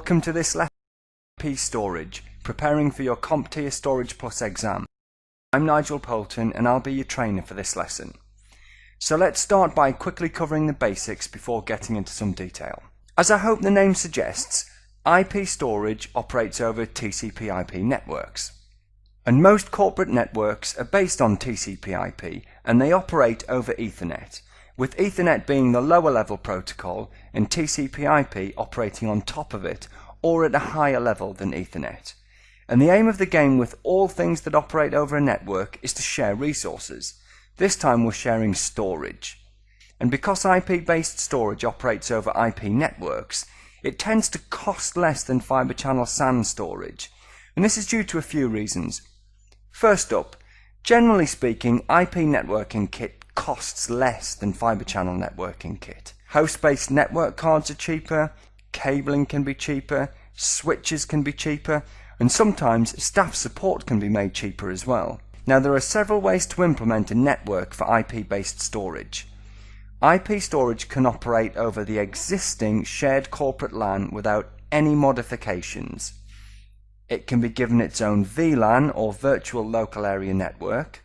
Welcome to this lesson on IP storage, preparing for your CompTIA Storage Plus exam. I'm Nigel Poulton and I'll be your trainer for this lesson. So let's start by quickly covering the basics before getting into some detail. As I hope the name suggests, IP storage operates over TCP/IP networks. And most corporate networks are based on TCP/IP and they operate over Ethernet, with Ethernet being the lower level protocol and TCP/IP operating on top of it or at a higher level than Ethernet. And the aim of the game with all things that operate over a network is to share resources. This time we're sharing storage. And because IP-based storage operates over IP networks, it tends to cost less than fibre channel SAN storage. And this is due to a few reasons. First up, generally speaking, IP networking kit costs less than fibre channel networking kit. Host-based network cards are cheaper, cabling can be cheaper, switches can be cheaper, and sometimes staff support can be made cheaper as well. Now there are several ways to implement a network for IP-based storage. IP storage can operate over the existing shared corporate LAN without any modifications. It can be given its own VLAN or virtual local area network,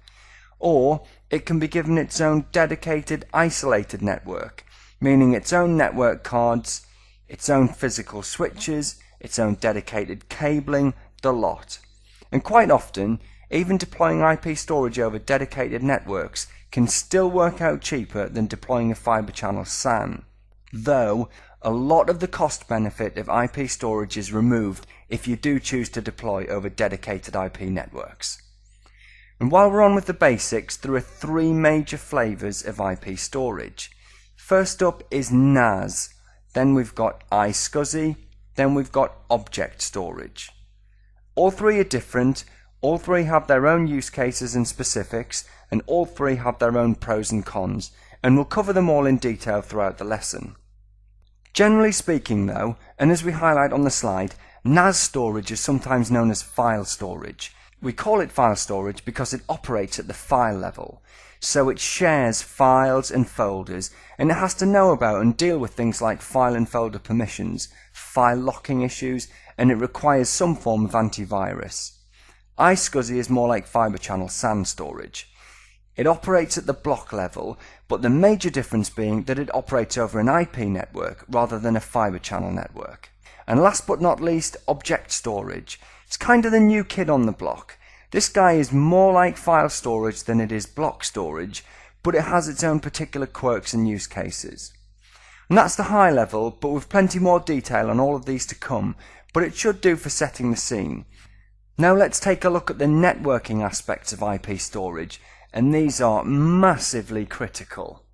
or it can be given its own dedicated isolated network, meaning its own network cards, its own physical switches, its own dedicated cabling, the lot. And quite often, even deploying IP storage over dedicated networks can still work out cheaper than deploying a fibre channel SAN, though a lot of the cost benefit of IP storage is removed if you do choose to deploy over dedicated IP networks. And while we're on with the basics, there are three major flavours of IP storage. First up is NAS, then we've got iSCSI, then we've got object storage. All three are different, all three have their own use cases and specifics, and all three have their own pros and cons, and we'll cover them all in detail throughout the lesson. Generally speaking though, and as we highlight on the slide, NAS storage is sometimes known as file storage. We call it file storage because it operates at the file level, so it shares files and folders, and it has to know about and deal with things like file and folder permissions, file locking issues, and it requires some form of antivirus. iSCSI is more like fibre channel SAN storage. It operates at the block level, but the major difference being that it operates over an IP network rather than a fibre channel network. And last but not least, object storage. It's kind of the new kid on the block. This guy is more like file storage than it is block storage, but it has its own particular quirks and use cases. And that's the high level, but with plenty more detail on all of these to come, but it should do for setting the scene. Now let's take a look at the networking aspects of IP storage, and these are massively critical.